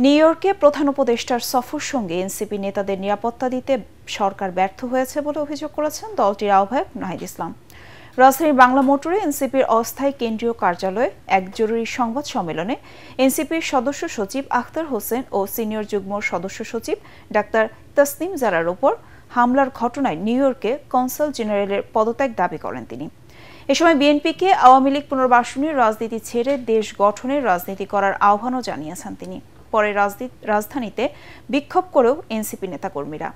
New ইয়র্কে প্রধান উপদেষ্টার সফর সঙ্গে এনসিপি নেতাদের নিরাপত্তা দিতে সরকার ব্যর্থ হয়েছে বলে অভিযোগ করেছেন দলটির আহ্বায়ক নাহিদ ইসলাম। রাজধানীর বাংলা মোটরে এনসিপির অস্থায়ী কেন্দ্রীয় কার্যালয়ে এক জরুরি সংবাদ সম্মেলনে এনসিপির সদস্য সচিব আখতার হোসেন ও সিনিয়র যুগ্ম সদস্য সচিব ডাক্তার তাসনিম জারার ওপর হামলার ঘটনায় নিউ ইয়র্কে কনসাল জেনারেলের পদত্যাগ দাবি করেন তিনি। এ সময় বিএনপিকে আওয়ামী লীগ পুনর্বাসনের রাজনীতি ছেড়ে দেশ গঠনের রাজনীতি করার আহ্বানও জানিয়েছেন তিনি। পরে রাজধানীতে বিক্ষোভ করেও এনসিপি নেতাকর্মীরা।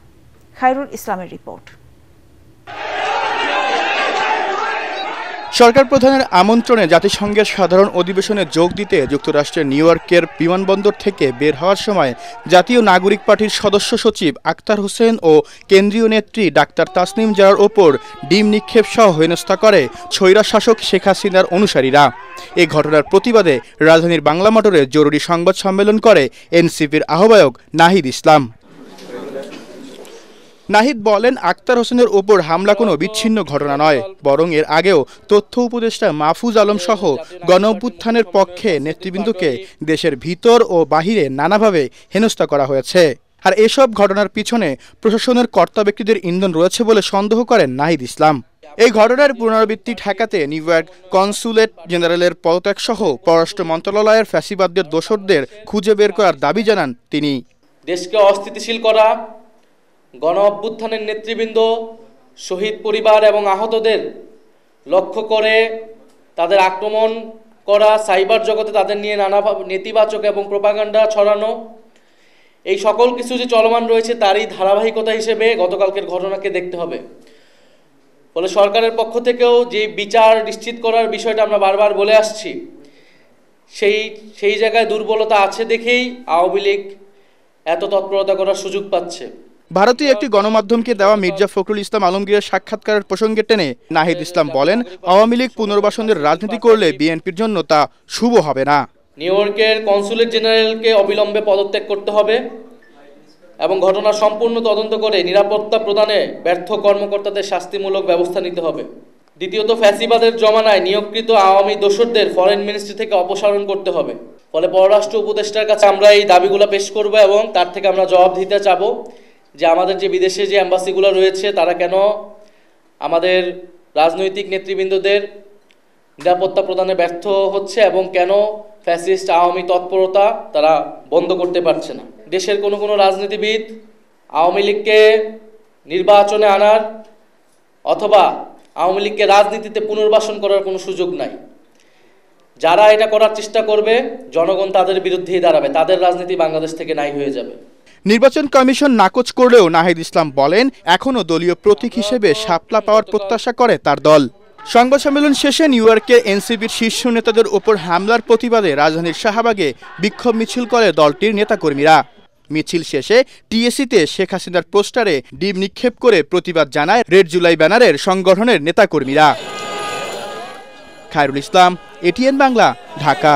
খায়রুল ইসলামের রিপোর্ট। সরকার প্রধানের আমন্ত্রণে জাতিসংঘের সাধারণ অধিবেশনে যোগ দিতে যুক্তরাষ্ট্রের নিউ ইয়র্কের বিমানবন্দর থেকে বের হওয়ার সময় জাতীয় নাগরিক পার্টির সদস্য সচিব আখতার হোসেন ও কেন্দ্রীয় নেত্রী ডাক্তার তাসনিম জারার ওপর ডিম নিক্ষেপ সহ হেনস্থা করে স্বৈরশাসক শেখ হাসিনার অনুসারীরা। এই ঘটনার প্রতিবাদে রাজধানীর বাংলা মোটরে জরুরি সংবাদ সম্মেলন করে এনসিপির আহ্বায়ক নাহিদ ইসলাম। নাহিদ বলেন, আখতার হোসেনের ওপর হামলা কোনো বিচ্ছিন্ন ঘটনা নয়, বরং এর আগেও তথ্য উপদেষ্টা মাহফুজ আলম সহ গণঅভ্যুত্থানের পক্ষে নেতৃবৃন্দকে দেশের ভিতর ও বাহিরে নানাভাবে হেনস্থা করা হয়েছে। আর এসব ঘটনার পিছনে প্রশাসনের কর্তা ব্যক্তিদের ইন্ধন রয়েছে বলে সন্দেহ করেন নাহিদ ইসলাম। এই ঘটনার পুনরাবৃত্তি ঠেকাতে নিউ ইয়র্ক কনসুলেট জেনারেলের পদত্যাগ সহ পররাষ্ট্র মন্ত্রণালয়ের ফ্যাসিবাদদের দোসরদের খুঁজে বের করার দাবি জানান তিনি। দেশকে অস্থিতিশীল করা, গণ অভ্যুত্থানের নেতৃবৃন্দ, শহীদ পরিবার এবং আহতদের লক্ষ্য করে তাদের আক্রমণ করা, সাইবার জগতে তাদের নিয়ে নানা নেতিবাচক এবং প্রোপাগান্ডা ছড়ানো, এই সকল কিছু যে চলমান রয়েছে তারই ধারাবাহিকতা হিসেবে গতকালকের ঘটনাকে দেখতে হবে। ফলে সরকারের পক্ষ থেকেও যে বিচার নিশ্চিত করার বিষয়টা আমরা বারবার বলে আসছি, সেই জায়গায় দুর্বলতা আছে দেখেই আওয়ামী লীগ এত তৎপরতা করার সুযোগ পাচ্ছে। ভারতীয় একটি গণমাধ্যমকে দেওয়া মির্জা ফখরুল ইসলাম আলমগীরের সাক্ষাৎকারের প্রসঙ্গে টেনে নাহিদ ইসলাম বলেন, আওয়ামী লীগ পুনর্বাসনের রাজনীতি করলে বিএনপির জন্য তা শুভ হবে না। নিউ ইয়র্কের কনসুলেট জেনারেলকে অবিলম্বে পদত্যাগ করতে হবে এবং ঘটনার সম্পূর্ণ তদন্ত করে নিরাপত্তা প্রদানে ব্যর্থ কর্মকর্তাদের শাস্তিমূলক ব্যবস্থা নিতে হবে। দ্বিতীয়ত, ফ্যাসিবাদের জমানায় নিয়োগকৃত আওয়ামী দোসরদের ফরেন মিনিস্ট্রি থেকে অপসারণ করতে হবে। ফলে পররাষ্ট্র উপদেষ্টার কাছে আমরা এই দাবিগুলো পেশ করব এবং তার থেকে আমরা জবাব দিতে চাবো যে আমাদের যে বিদেশে যে অ্যাম্বাসিগুলো রয়েছে তারা কেন আমাদের রাজনৈতিক নেতৃবৃন্দদের নিরাপত্তা প্রদানে ব্যর্থ হচ্ছে এবং কেন ফ্যাসিস্ট আওয়ামী তৎপরতা তারা বন্ধ করতে পারছে না। দেশের কোনো রাজনীতিবিদ আওয়ামী লীগকে নির্বাচনে আনার অথবা আওয়ামী লীগকে রাজনীতিতে পুনর্বাসন করার কোনো সুযোগ নাই। যারা এটা করার চেষ্টা করবে জনগণ তাদের বিরুদ্ধেই দাঁড়াবে, তাদের রাজনীতি বাংলাদেশ থেকে নাই হয়ে যাবে। নির্বাচন কমিশন নাকচ করলেও নাহিদ ইসলাম বলেন, এখনও দলীয় প্রতীক হিসেবে শাপলা পাওয়ার প্রত্যাশা করে তার দল। সংবাদ সম্মেলন শেষে নিউ ইয়র্কে এনসিপির শীর্ষ নেতাদের ওপর হামলার প্রতিবাদে রাজধানীর শাহবাগে বিক্ষোভ মিছিল করে দলটির নেতাকর্মীরা। মিছিল শেষে টিএসসিতে শেখ হাসিনার পোস্টারে ডিম নিক্ষেপ করে প্রতিবাদ জানায় রেড জুলাই ব্যানারের সংগঠনের নেতাকর্মীরা। খায়রুল ইসলাম, এটিএন বাংলা, ঢাকা।